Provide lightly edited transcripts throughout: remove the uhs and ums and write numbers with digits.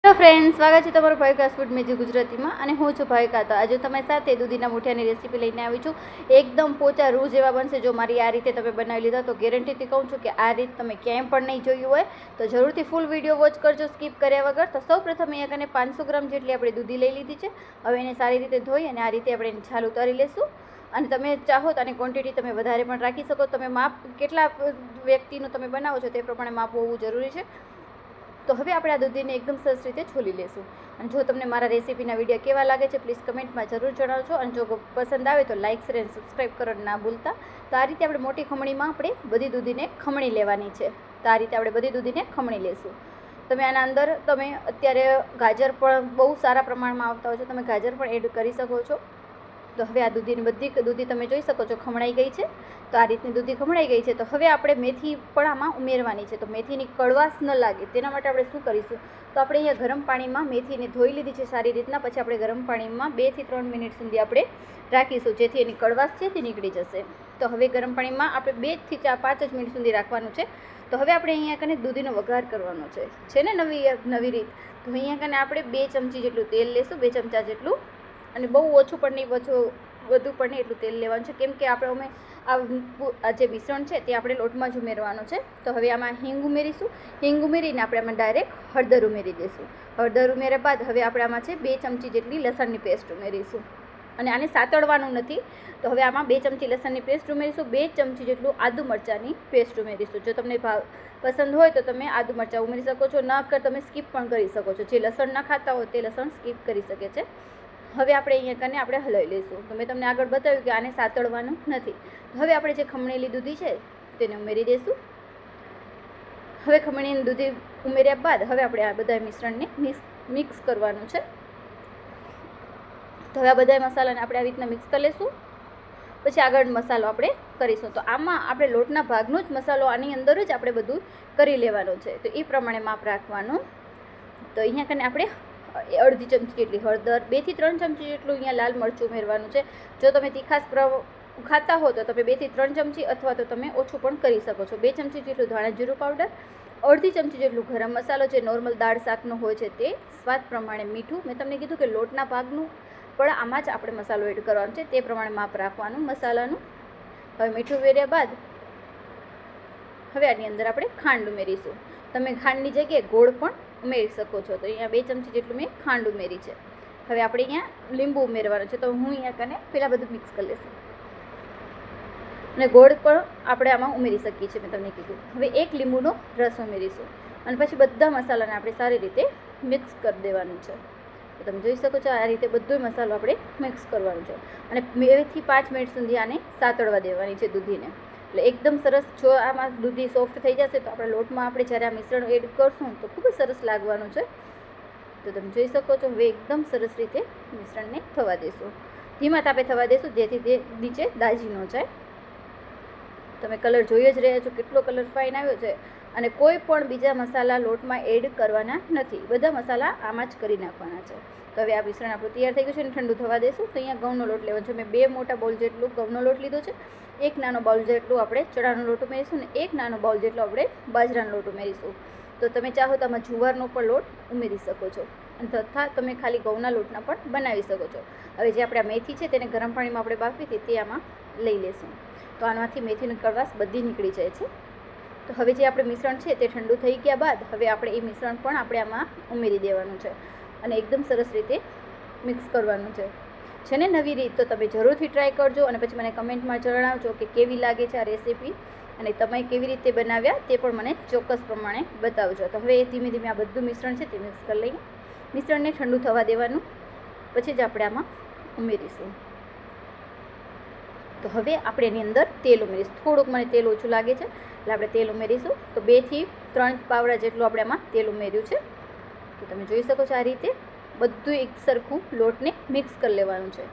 Hello friends, સ્વાગત છે તમારું ભાવિકાસ ફૂડ મેજી ગુજરાતીમાં અને હું છું ભાવિકા. તો આજે તમારી સાથે દૂધીના મૂઠિયાની રેસીપી લઈને આવી છું. એકદમ પોચા રૂ જેવા બનશે. જો મારી આ રીતે તમે બનાવી લીધા તો ગેરંટીથી કહું છું કે આ રીત તમે ક્યાંય પણ નહીં જોયું હોય તો જરૂરથી ફૂલ વિડીયો વોચ કરજો, સ્કીપ કર્યા વગર. તો સૌપ્રથમ અહીંયા કને 500 ગ્રામ જેટલી આપણે દૂધી લઈ લીધી છે. હવે એને સારી રીતે ધોઈ અને આ રીતે આપણે એની છાલ ઉતારી લેશું. અને તમે ચાહો તો આની ક્વોન્ટિટી તમે વધારે પણ રાખી શકો. તમે માપ કેટલા વ્યક્તિનું તમે બનાવો છો તે પ્રમાણે માપ હોવું જરૂરી છે. તો હવે આપણે આ દૂધીને એકદમ સરસ રીતે છોલી લેશું. અને જો તમને મારા રેસીપીના વિડીયો કેવા લાગે છે પ્લીઝ કમેન્ટમાં જરૂર જણાવજો. અને જો પસંદ આવે તો લાઇક, શેર અને સબસ્ક્રાઈબ કરવાનું ના ભૂલતા. તો આ રીતે આપણે મોટી ખમણીમાં આપણે બધી દૂધીને ખમણી લેવાની છે. તો આ રીતે આપણે બધી દૂધીને ખમણી લેશું. તમે આના અંદર તમે અત્યારે ગાજર પણ બહુ સારા પ્રમાણમાં આવતા હોય છે, તમે ગાજર પણ એડ કરી શકો છો. તો હવે આ દૂધીની બધી દૂધી તમે જોઈ શકો છો ખમણાઈ ગઈ છે. તો આ રીતની દૂધી ખમણાઈ ગઈ છે. તો હવે આપણે મેથી પણ આમાં ઉમેરવાની છે. તો મેથીની કડવાશ ન લાગે તેના માટે આપણે શું કરીશું, તો આપણે અહીંયા ગરમ પાણીમાં મેથીને ધોઈ લીધી છે સારી રીતના. પછી આપણે ગરમ પાણીમાં 2 થી 3 મિનિટ સુધી આપણે રાખીશું, જેથી એની કડવાશ છે તે નીકળી જશે. તો હવે ગરમ પાણીમાં આપણે 2 થી 5 જ મિનિટ સુધી રાખવાનું છે. તો હવે આપણે અહીંયા કને દૂધીનો વઘાર કરવાનો છે ને નવી રીત. તો અહીંયા કને આપણે 2 ચમચી જેટલું તેલ લેશું, 2 ચમચા જેટલું. અને બહુ ઓછું પણ નહીં, વધુ પણ નહીં, એટલું તેલ લેવાનું છે. કેમ કે આપણે આ જે મિશ્રણ છે તે આપણે લોટમાં જ ઉમેરવાનું છે. તો હવે આમાં હિંગ ઉમેરીશું. હિંગ ઉમેરીને આપણે આમાં ડાયરેક્ટ હળદર ઉમેરી દઈશું. હળદર ઉમેર્યા બાદ હવે આપણે આમાં છે 2 ચમચી જેટલી લસણની પેસ્ટ ઉમેરીશું. અને આને સાતળવાનું નથી. તો હવે આમાં 2 ચમચી લસણની પેસ્ટ ઉમેરીશું. 2 ચમચી જેટલું આદુ મરચાંની પેસ્ટ ઉમેરીશું. જો તમને પસંદ હોય તો તમે આદુ મરચાં ઉમેરી શકો છો, ન કર તમે સ્કીપ પણ કરી શકો છો. જે લસણ ના ખાતા હોય તે લસણ સ્કીપ કરી શકે છે. હવે આપણે અહીંયા કને આપણે હલાવી લઈશું. તો મેં તમને આગળ બતાવ્યું કે આને સાતળવાનું નથી. હવે આપણે જે ખમણેલી દૂધી છે તેને ઉમેરી દઈશું. હવે ખમણેલી દૂધી ઉમેર્યા બાદ હવે આપણે આ બધા મિશ્રણને મિક્સ કરવાનું છે. તો હવે આ બધા મસાલાને આપણે આ રીતના મિક્સ કરી લઈશું. પછી આગળ મસાલો આપણે કરીશું. તો આમાં આપણે લોટના ભાગનો જ મસાલો આની અંદર જ આપણે બધું કરી લેવાનું છે. તો એ પ્રમાણે માપ રાખવાનું. તો અહીંયા કને આપણે અડધી ચમચી જેટલી હળદર, 2 થી 3 ચમચી જેટલું અહીંયા લાલ મરચું ઉમેરવાનું છે. જો તમે તીખાસ ખાતા હો તો તમે 2 થી 3 ચમચી અથવા તો તમે ઓછું પણ કરી શકો છો. 2 ચમચી જેટલું ધાણા જીરું પાવડર, અડધી ચમચી જેટલું ગરમ મસાલો જે નોર્મલ દાળ શાકનો હોય છે તે, સ્વાદ પ્રમાણે મીઠું. મેં તમને કીધું કે લોટના ભાગનું પણ આમાં જ આપણે મસાલો એડ કરવાનો છે, તે પ્રમાણે માપ રાખવાનું મસાલાનું. હવે મીઠું ઉમેર્યા બાદ હવે આની અંદર આપણે ખાંડ ઉમેરીશું. તમે ખાંડની જગ્યાએ ગોળ પણ ઉમેરી શકો છો. તો અહીંયા 2 ચમચી જેટલું મેં ખાંડ ઉમેરી છે. હવે આપણે અહીંયા લીંબુ ઉમેરવાનું છે. તો હું અહીંયા કને પહેલાં બધું મિક્સ કરી લઈશું. અને ગોળ પણ આપણે આમાં ઉમેરી શકીએ છીએ, મેં તમને કીધું. હવે 1 લીંબુનો રસ ઉમેરીશું. અને પછી બધા મસાલાને આપણે સારી રીતે મિક્સ કરી દેવાનું છે. તો તમે જોઈ શકો છો આ રીતે બધો મસાલો આપણે મિક્સ કરવાનો છે. અને 2 થી 5 મિનિટ સુધી આને સાતળવા દેવાની છે દૂધીને. એટલે એકદમ સરસ. જો આમાં દૂધી સોફ્ટ થઈ જશે તો આપણા લોટમાં આપણે જ્યારે આ મિશ્રણ એડ કરશું તો ખૂબ જ સરસ લાગવાનું છે. તો તમે જોઈ શકો છો હવે એકદમ સરસ રીતે મિશ્રણને થવા દેશું. ધીમા તાપે થવા દેશું, જેથી તે નીચે દાજી ન જાય. તમે કલર જોઈ જ રહ્યા છો કેટલો કલર ફાઇન આવ્યો છે. અને કોઈ પણ બીજા મસાલા લોટમાં એડ કરવાના નથી, બધા મસાલા આમાં જ કરી નાખવાના છે. તો હવે આ મિશ્રણ આપણું તૈયાર થઈ ગયું છે અને ઠંડુ થવા દેશું. તો અહીંયા ઘઉંનો લોટ લેવાનો છે. મેં 2 મોટા બાઉલ જેટલું ઘઉંનો લોટ લીધો છે. 1 નાનો બાઉલ જેટલું આપણે ચણાનો લોટ ઉમેરીશું અને 1 નાનો બાઉલ જેટલો આપણે બાજરાનો લોટ ઉમેરીશું. તો તમે ચાહો તો આમાં જુવારનો પણ લોટ ઉમેરી શકો છો, અને તથા તમે ખાલી ઘઉંના લોટના પણ બનાવી શકો છો. હવે જે આપણે આ મેથી છે તેને ગરમ પાણીમાં આપણે બાફી હતી તે આમાં લઈ લેશું. તો આનાથી મેથીની કડવાશ બધી નીકળી જાય છે. તો હવે જે આપણે મિશ્રણ છે તે ઠંડુ થઈ ગયા બાદ હવે આપણે એ મિશ્રણ પણ આપણે આમાં ઉમેરી દેવાનું છે અને એકદમ સરસ રીતે મિક્સ કરવાનું છે ને નવી રીત. તો તમે જરૂરથી ટ્રાય કરજો અને પછી મને કમેન્ટમાં જણાવજો કે કેવી લાગે છે આ રેસીપી અને તમે કેવી રીતે બનાવ્યા તે પણ મને ચોક્કસ પ્રમાણે બતાવજો. તો હવે ધીમે ધીમે આ બધું મિશ્રણ છે તે મિક્સ કરી લઈએ. મિશ્રણને ઠંડુ થવા દેવાનું, પછી જ આપણે આમાં ઉમેરીશું. તો હવે આપણે એની અંદર તેલ ઉમેરીશું. થોડુંક મને તેલ ઓછું લાગે છે એટલે આપણે તેલ ઉમેરીશું. તો 2 થી 3 પાવડા જેટલું આપણે આમાં તેલ ઉમેર્યું છે. તો તમે જોઈ શકો છો આ રીતે બધું એક સરખું લોટને મિક્સ કરી લેવાનું છે.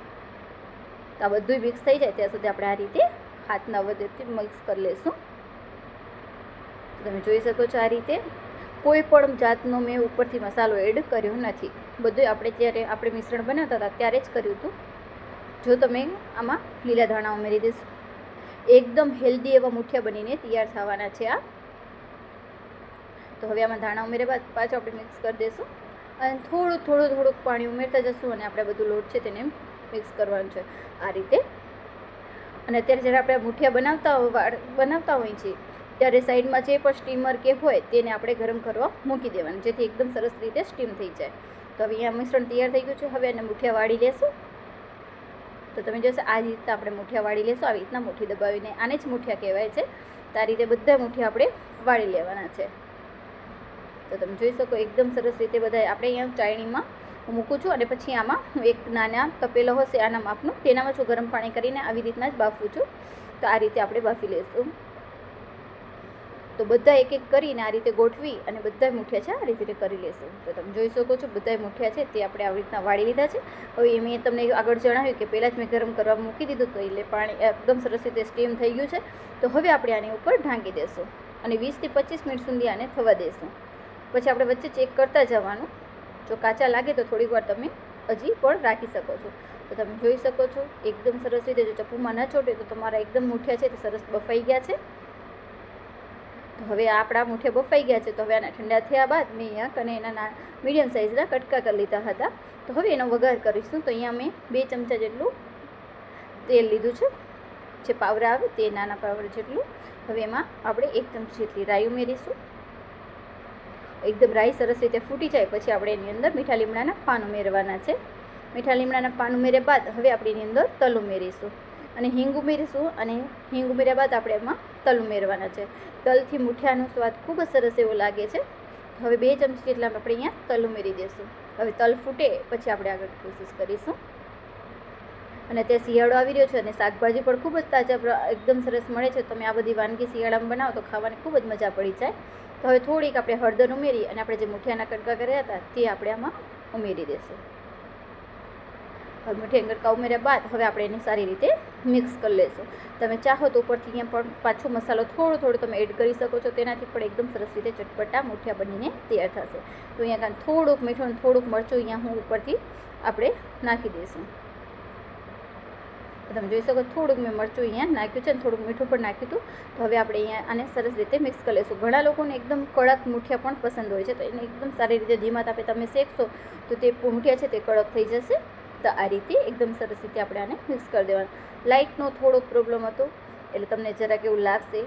તો આ બધું મિક્સ થઈ જાય ત્યાં સુધી આપણે આ રીતે હાથના મદદથી મિક્સ કરી લઈશું. તો તમે જોઈ શકો છો આ રીતે કોઈ પણ જાતનો મેં ઉપરથી મસાલો એડ કર્યો નથી. બધું આપણે જ્યારે આપણે મિશ્રણ બનાવતા હતા ત્યારે જ કર્યું હતું. જો તમે આમાં લીલા ધાણા ઉમેરી દેશો, એકદમ હેલ્ધી એવા મૂઠિયા બનીને તૈયાર થવાના છે આ. તો હવે આમાં ધાણા ઉમેર્યા બાદ પાછું આપણે મિક્સ કરી દઈશું. અને થોડુંક પાણી ઉમેરતા જશું અને આપણે બધું લોટ છે તેને મિક્સ કરવાનું છે આ રીતે. અને અત્યારે જ્યારે આપણે મુઠિયા બનાવતા હોઈએ છીએ ત્યારે સાઈડમાં જે પણ સ્ટીમર કે હોય તેને આપણે ગરમ કરવા મૂકી દેવાનું, જેથી એકદમ સરસ રીતે સ્ટીમ થઈ જાય. તો હવે અહીંયા મિશ્રણ તૈયાર થઈ ગયું છે. હવે એને મુઠિયા વાળી લેશું. તો તમે જોશો આ રીતના આપણે મુઠિયા વાળી લેશું. આવી રીતના મુઠ્ઠી દબાવીને, આને જ મુઠિયા કહેવાય છે. તો આ રીતે બધા મુઠિયા આપણે વાળી લેવાના છે. તો તમે જોઈ શકો એકદમ સરસ રીતે બધા. આપણે અહીંયા ચાળણીમાં હું મૂકું છું અને પછી આમાં હું એક નાના તપેલો હશે આના માપનું, તેનામાં છું ગરમ પાણી કરીને આવી રીતના જ બાફું છું. તો આ રીતે આપણે બાફી લઈશું. તો બધા એક એક કરીને આ રીતે ગોઠવી અને બધા મુઠિયા છે આ રીતે કરી લેશું. તો તમે જોઈ શકો છો બધા મુઠિયા છે તે આપણે આવી રીતના વાળી લીધા છે. હવે મેં તમને આગળ જણાવ્યું કે પહેલાં જ મેં ગરમ કરવા મૂકી દીધું તો એટલે પાણી એકદમ સરસ રીતે સ્ટીમ થઈ ગયું છે. તો હવે આપણે આની ઉપર ઢાંકી દઈશું અને 20 થી 25 મિનિટ સુધી આને થવા દઈશું. પછી આપણે વચ્ચે ચેક કરતા જવાનું. જો કાચા લાગે તો થોડીક વાર તમે હજી પણ રાખી શકો છો. તો તમે જોઈ શકો છો એકદમ સરસ રીતે. જો ચપ્પુમાં ન ચોટે તો તમારા એકદમ મુઠિયા છે તે સરસ બફાઈ ગયા છે. તો હવે આપણા મુઠિયા બફાઈ ગયા છે. તો હવે આના ઠંડા થયા બાદ મેં અહીંયા કને એના મીડિયમ સાઇઝના કટકા કરી લીધા હતા. તો હવે એનો વઘાર કરીશું. તો અહીંયા મેં 2 ચમચા જેટલું તેલ લીધું છે, જે પાવરા આવે તે નાના પાવરા જેટલું. હવે એમાં આપણે 1 ચમચી જેટલી રાઈ ઉમેરીશું. એકદમ રાઈ સરસ રીતે ફૂટી જાય પછી આપણે એની અંદર મીઠા લીમડાના પાન ઉમેરવાના છે. મીઠા લીમડાના પાન ઉમેર્યા બાદ હવે આપણે એની અંદર તલ ઉમેરીશું અને હિંગ ઉમેરીશું. અને હિંગ ઉમેર્યા બાદ આપણે એમાં તલ ઉમેરવાના છે. તલથી મુઠિયાનો સ્વાદ ખૂબ જ સરસ એવો લાગે છે. હવે 2 ચમચી જેટલા આપણે અહીંયા તલ ઉમેરી દઈશું. હવે તલ ફૂટે પછી આપણે આગળ પ્રોસેસ કરીશું. અને તે શિયાળો આવી રહ્યો છે અને શાકભાજી પણ ખૂબ જ તાજા એકદમ સરસ મળે છે. તમે આ બધી વાનગી શિયાળામાં બનાવો તો ખાવાની ખૂબ જ મજા પડી જાય. તો હવે થોડીક આપણે હળદર ઉમેરી અને આપણે જે મુઠિયાના કટકા કર્યા હતા તે આપણે આમાં ઉમેરી દઈશું. હવે મુઠિયા કટકા ઉમેર્યા બાદ હવે આપણે એને સારી રીતે મિક્સ કરી લઈશું. તમે ચાહો તો ઉપરથી અહીંયા પણ પાછો મસાલો થોડો તમે એડ કરી શકો છો. તેનાથી પણ એકદમ સરસ રીતે ચટપટા મુઠિયા બનીને તૈયાર થશે. તો અહીંયા થોડુંક મીઠું અને થોડુંક મરચું અહીંયા હું ઉપરથી આપણે નાખી દઈશું. તમે જોઈ શકો થોડુંક મેં મરચું અહીંયા નાખ્યું છે અને થોડુંક મીઠું પણ નાખ્યું હતું. તો હવે આપણે અહીંયા આને સરસ રીતે મિક્સ કરી લઈશું. ઘણા લોકોને એકદમ કડક મુઠિયા પણ પસંદ હોય છે. તો એને એકદમ સારી રીતે ધીમા તાપે તમે શેકશો તો તે મુઠિયા છે તે કડક થઈ જશે. તો આ રીતે એકદમ સરસ રીતે આપણે આને મિક્સ કરી દેવાનું. લાઇટનો થોડોક પ્રોબ્લેમ હતો એટલે તમને જરાક એવું લાગશે.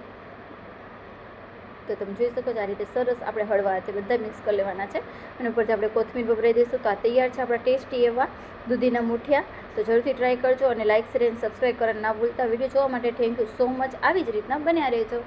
તો તમે જોઈ શકો છો આ રીતે સરસ આપણે હળવા હાથે બધા મિક્સ કરી લેવાના છે. અને ઉપરથી આપણે કોથમીર વપરાઈ દઈશું. તો આ તૈયાર છે આપણા ટેસ્ટી એવા દૂધીના મુઠિયા. તો જરૂરથી ટ્રાય કરજો અને લાઇક, શેર અને સબસ્ક્રાઈબ કરવાનું ના ભૂલતા. વિડીયો જોવા માટે થેન્ક યુ સો મચ. આવી જ રીતના બન્યા રહેજો.